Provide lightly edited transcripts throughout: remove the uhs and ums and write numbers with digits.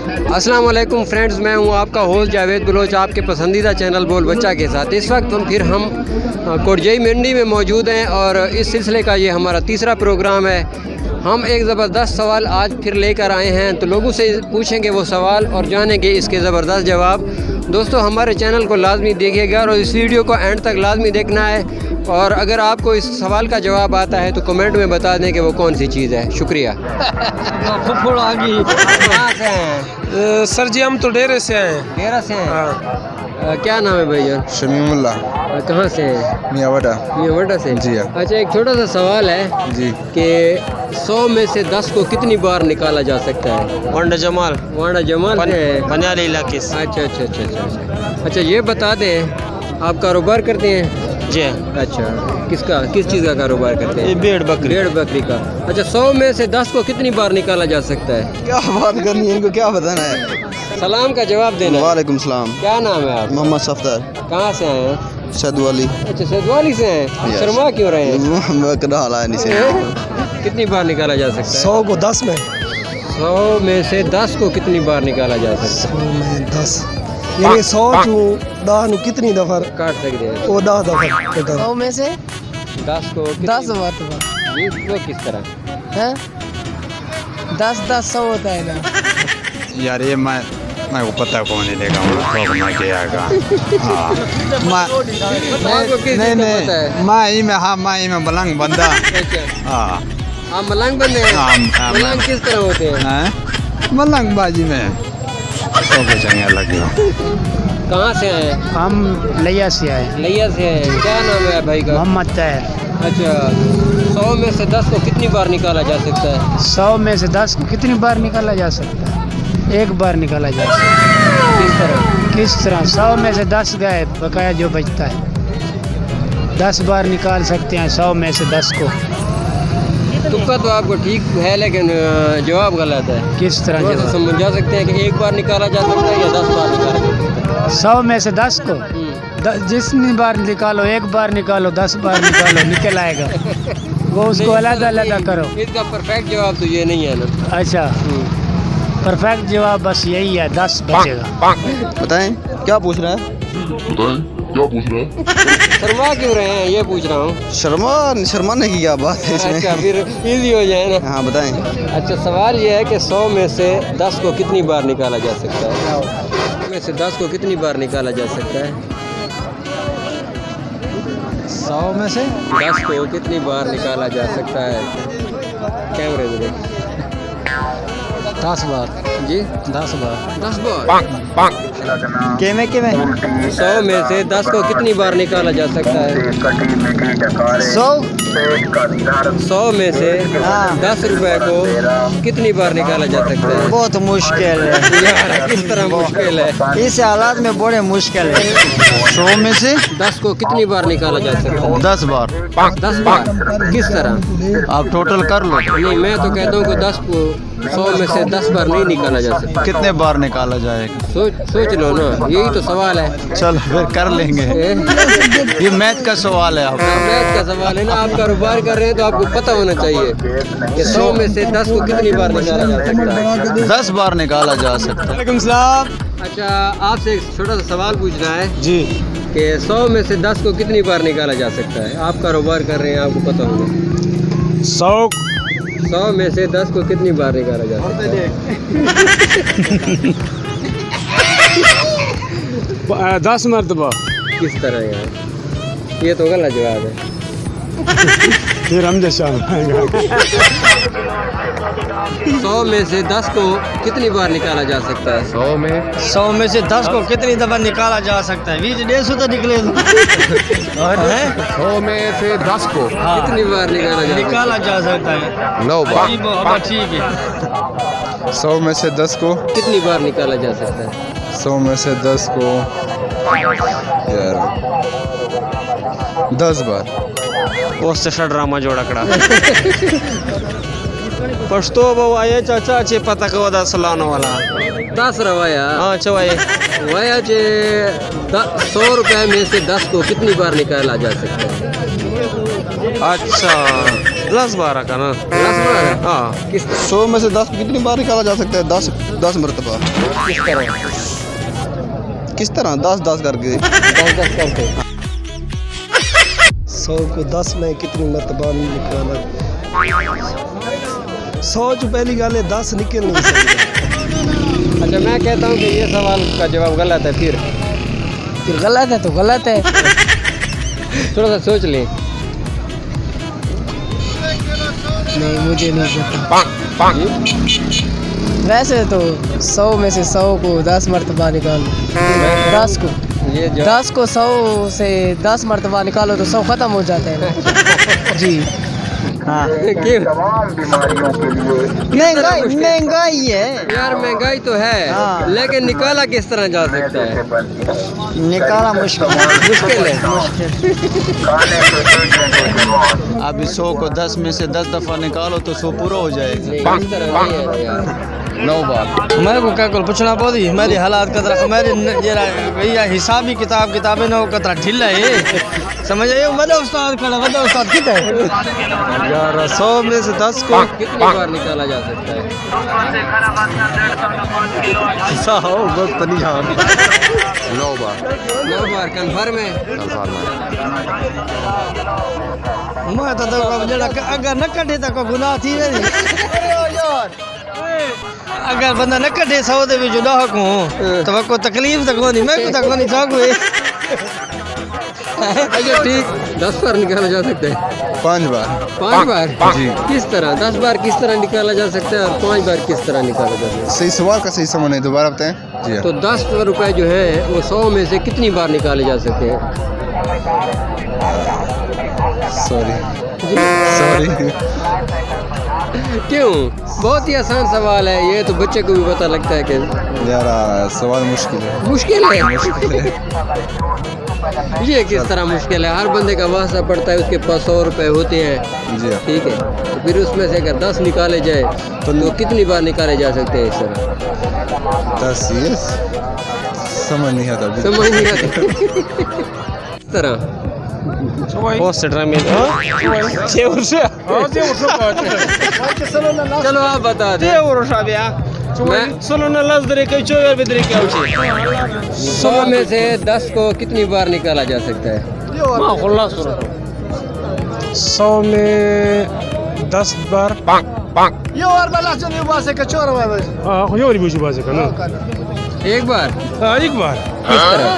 अस्सलाम वालेकुम फ्रेंड्स, मैं हूं आपका होस्ट जावेद बलोच, आपके पसंदीदा चैनल बोल बच्चा के साथ। इस वक्त हम कोटजई मंडी में मौजूद हैं और इस सिलसिले का ये हमारा तीसरा प्रोग्राम है। हम एक ज़बरदस्त सवाल आज फिर लेकर आए हैं, तो लोगों से पूछेंगे वो सवाल और जानेंगे इसके ज़बरदस्त जवाब। दोस्तों, हमारे चैनल को लाजमी देखिएगा और इस वीडियो को एंड तक लाजमी देखना है। और अगर आपको इस सवाल का जवाब आता है तो कमेंट में बता दें कि वो कौन सी चीज़ है। शुक्रिया। सर जी हम तो डेरे से आए हैं। डेरा से हैं? क्या नाम है भैया? शमीमुल्ला। कहाँ से हैं? मियाँवटा से जी। अच्छा, एक छोटा सा सवाल है जी कि 100 में से 10 को कितनी बार निकाला जा सकता है? वांडा जमाल बनियाली इलाके से। अच्छा, ये बता दें, आप कारोबार करते हैं? जी। अच्छा, किस चीज़ का कारोबार करते हैं? भेड़ बकरी का। अच्छा, 100 में से 10 को कितनी बार निकाला जा सकता है? क्या बात करनी है, इनको क्या बताना है? सलाम का जवाब देना। वालेकुम सलाम। क्या नाम है आप? मोहम्मद सफदर। कहाँ से आए हैं? सदवाली। अच्छा, सदवाली से हैं। शर्मा क्यों रहे हैं? कितनी बार निकाला जा सकता है? 100 को 10 में 100 में से 10 को कितनी बार निकाला जा सकता है? 100 में 10 यानी 100 चू 10 कितनी दफा काट सकते हैं? वो 10 दफा 100 में से 10 को 10 बार जी, वो किस तरह है? 10 100 होता है ना यार, ये मैं को पता कौन है लेगा मैं क्या आएगा। आपको किस चीज़ का पता है? मैं में मलंग बंदा। अच्छा, हाँ, आप मलंग बंदे हैं? हाँ, मलंग किस तरह होते हैं? मलंग बाजी में तो कुछ अलग है। कहाँ से आए? हम लिया से आए। लिया से आए। क्या नाम है भाई का? मोहम्मद ताहिर। अच्छा, 100 में से 10 को कितनी बार निकाला जा सकता है? 100 में से 10 को कितनी बार निकाला जा सकता है? एक बार निकाला जा सकता है। किस तरह? 100 में से 10 गए, बकाया जो बचता है 10 बार निकाल सकते हैं 100 में से 10 को। तुक्का तो आपको ठीक है, लेकिन जवाब गलत है। किस तरह जवाब? समझा सकते हैं कि एक बार निकाला जा सकता है या 10 बार निकाला जा सकता है? 100 में से 10 को जितनी बार निकालो, एक बार निकालो, 10 बार निकालो, निकल आएगा। वो उसको अलग करो। इसका परफेक्ट जवाब तो ये नहीं है ना। अच्छा, परफेक्ट जवाब बस यही है, 10 बचेगा। बताएं क्या पूछ रहा है? शर्मा क्यों रहे हैं, ये पूछ रहा हूँ। शर्माने की क्या बात है इसमें? अच्छा, फिर इजी हो जाए ना। हाँ बताएं। अच्छा, सवाल ये है कि 100 में से 10 को कितनी बार निकाला जा सकता है? 100 में से 10 को कितनी बार निकाला जा सकता है? 100 में से 10 को कितनी बार निकाला जा सकता है? कैमरे से 10 बार जी। 10 बार 10 बार। केमे 100 में से 10 को कितनी बार निकाला जा सकता है? 100 में से 10 रुपए को कितनी बार निकाला जा सकता है? बहुत मुश्किल है यार, किस तरह मुश्किल है? इस हालात में बड़े मुश्किल है। 100 में से 10 को कितनी बार निकाला जा सकता है? 10 बार। 10 बार किस तरह? आप टोटल कर लो। नहीं, मैं तो कहता हूँ कि 10 को 100 में से 10 बार नहीं निकाला जा सकता। कितने बार निकाला जाएगा? सोच लो ना, यही तो सवाल है। चल फिर कर लेंगे। ये मैथ का सवाल है। आप मैथ का सवाल है ना, आप कारोबार कर रहे हैं तो आपको पता होना चाहिए कि 100 में से 10 को कितनी बार निकाला जा सकता है? 10 बार निकाला जा सकता है। वालेकुम सलाम अच्छा, आपसे एक छोटा सा सवाल पूछना है जी। कि 100 में से 10 को कितनी बार निकाला जा सकता है? आप कारोबार कर रहे हैं, आपको पता होगा। 100 में से 10 को कितनी बार निकाला जा सकता है? 10 मरतबा। किस तरह यार, ये तो गलत जवाब है। फिर हम जैसा 100 में से 10 को कितनी बार निकाला जा सकता है? 100 में से 10 को कितनी दफा निकाला जा सकता है? 20 150 तो निकले। 100 में से 10 को कितनी बार निकाला जा सकता है 9 बार। ठीक है। 100 में से 10 को कितनी बार निकाला जा सकता है? 100 में से 10 को यार 10 बार। उससे ड्रामा जोड़ा कड़ा पछतो बवाए चाचा चे पता का वदा सलानो वाला 10 रवाया। हाँ चवाए वाया जे 100 रुपए में से 10 को कितनी बार निकाला जा सकता है? अच्छा 10 12 का ना 10 बार? हाँ किस 100 में से 10 कितनी बार निकाला जा सकता है? 10 मरतबा। किस तरह? किस तरह? 10 करके। 10 करके। 100 को 10 में कितनी मरतबा निकाला? 100 जो पहली गल है 10 निकल नहीं सकता। अच्छा मैं कहता हूँ कि ये सवाल का जवाब गलत है। फिर गलत है तो गलत है। थोड़ा सा सोच ले। नहीं मुझे नहीं पता। वैसे तो 100 में से 100 को 10 मरतबा निकालो। 10 को ये 10 को 100 से 10 मरतबा निकालो तो 100 खत्म हो जाता है ना। जी हाँ। क्यों? महंगाई है यार महंगाई तो है हाँ। लेकिन निकाला किस तरह जा सकता है? निकाला मुश्किल मुश्किल है। अभी 100 को 10 में से 10 दफ़ा निकालो तो 100 पूरा हो जाएगा। नहीं, इस तरह नहीं है यार। 9 बार। मेरे को क्या पूछना पड़ी मेरी हालात कतरा मेरे भैया हिसाबी किताबें ना कतरा ढीला है समझ आइए। वदा उस्ताद खड़ा वदा उस्ताद कितना है यार 100 में से 10 को कितनी बार निकाला जा सकता है? 100 वक्त नहीं यार 9 बार। 9 बार कन्फर्म है। मैं तो जरा अगर न कटे तो कोई गुनाह थी मेरी अगर बंदा न कटे 100 दे विच 10 को तो कोई तकलीफ तो कोनी मैं को तो कोनी चाहूँ। अच्छा ठीक 10 बार निकाला जा सकता है। 5 बार। 5 बार? जी। किस तरह? 10 बार किस तरह निकाला जा सकता है और 5 बार किस तरह निकाला जा सकता है? सही सवाल का सही समझ नहीं, दोबारा बताएं। जी तो 10 रुपए जो है वो 100 में से कितनी बार निकाले जा सकते हैं? सॉरी। क्यों? बहुत ही आसान सवाल है ये तो बच्चे को भी पता लगता है कि यार सवाल मुश्किल है। मुश्किल है। ये किस तरह मुश्किल है? हर बंदे का वास्ता पड़ता है उसके पास 100 रुपए होते हैं। जी ठीक है तो फिर उसमें से अगर 10 निकाले जाए तो कितनी बार निकाले जा सकते हैं इस तरह? 10 ये समझ नहीं आता अभी। समझ नहीं आता। इस तरह चलो आप बता दें। मैं 100 में से 10 को कितनी बार निकाला जा सकता है? 100 में 10 बार एक बार? एक बार किस तरह?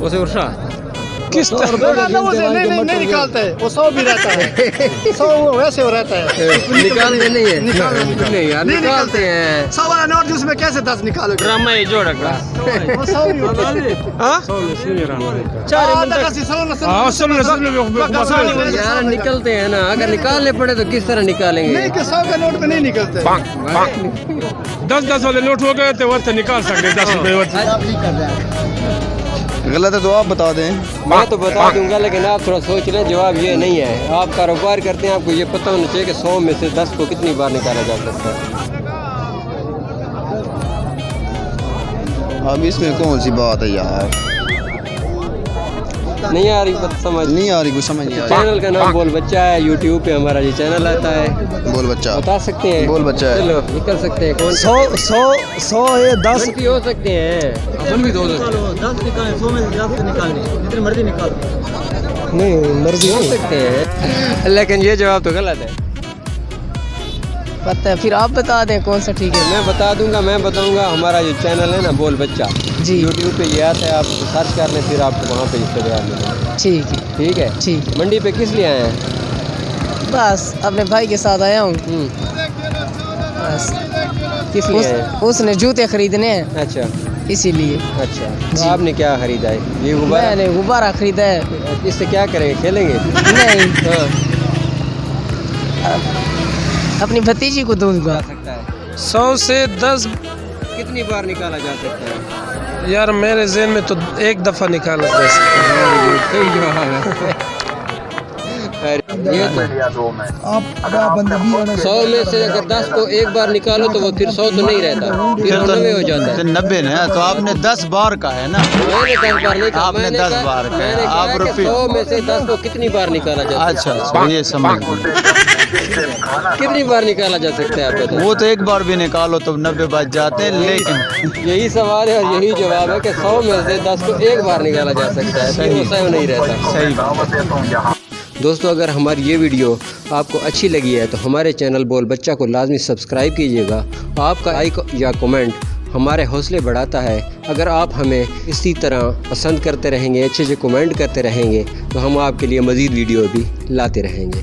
उसे उर्सा किस तरह नहीं निकालता है वो 100 भी रहता है 100 वैसे हो रहता है निकालते नहीं है? नहीं यार निकालते हैं। 100 वाला नोट जूस में कैसे 10 निकालोगे? ड्रामा ही जोड़ रखा यार निकलते हैं ना। अगर निकालने पड़े तो किस तरह निकालेंगे? नहीं कि 100 के नोट पे नहीं निकलते। 10 वाले नोट हो गए तो वर्थ निकाल सकते 10 रुपए। गलत है तो आप बता दें। मैं तो बता दूंगा लेकिन आप थोड़ा सोच लें। जवाब ये नहीं है। आप कारोबार करते हैं आपको ये पता होना चाहिए कि 100 में से 10 को कितनी बार निकाला जा सकता है। अब इसमें कौन सी बात है यार? नहीं आ रही बात समझ? नहीं आ रही, कुछ समझ नहीं आ रही। चैनल का नाम बोल बच्चा है। यूट्यूब पे हमारा ये चैनल आता है। बोल बच्चा बता सकते हैं? बोल बच्चा है। चलो निकल सकते हैं। कौन 100 है 10 भी हो सकते हैं। अपन भी हो सकते हैं। 10 निकालें 100 में 10 निकालने जितनी मर्जी निकालो। नहीं मर्जी हो सकते हैं लेकिन ये जवाब तो गलत है। पता है फिर आप बता दें कौन सा ठीक है। मैं बता दूंगा। मैं बताऊंगा। हमारा ये चैनल है ना बोल बच्चा जी यूट्यूब पे ये आता है। आप सर्च कर लें फिर आपको वहाँ पे इसका जवाब मिलेगा। ठीक है ठीक है। ठीक मंडी पे किस लिए आए हैं? बस अपने भाई के साथ आया हूँ। बस किस लिए आए हैं? उसने जूते खरीदने हैं अच्छा इसीलिए। अच्छा तो आपने क्या खरीदा है? ये गुब्बारा? मैंने गुब्बारा खरीदा है। इससे क्या करेंगे? खेलेंगे? नहीं हाँ अपनी भतीजी को दूंगा। सकता है। 100 से 10 कितनी बार निकाला जा सकता है? यार मेरे ज़हन में तो एक दफ़ा निकाला जा सकता है। सही जवाब है। ये तो 100 में से अगर 10 को एक बार निकालो तो वो फिर 100 तो नहीं रहता, फिर 90 हो जाता है। 90 ना, तो आपने 10 बार का है ना। मैंने 10 बार नहीं कहा, आपने 10 बार का है, आप आप रुपये 100 में से 10 को कितनी बार निकाला जा सकता है? अच्छा, ये समझ गए। कितनी बार निकाला जा सकता है आप बताएं? वो तो एक बार भी निकालो तो 90 बच जाते हैं, लेकिन यही सवाल है और यही जवाब है कि 100 में से 10 को एक बार निकाला जा सकता है, फिर वो 100 नहीं रहता। सही बात। दोस्तों, अगर हमारी ये वीडियो आपको अच्छी लगी है तो हमारे चैनल बोल बच्चा को लाजमी सब्सक्राइब कीजिएगा। आपका लाइक या कमेंट हमारे हौसले बढ़ाता है। अगर आप हमें इसी तरह पसंद करते रहेंगे, अच्छे अच्छे कमेंट करते रहेंगे तो हम आपके लिए मज़ीद वीडियो भी लाते रहेंगे।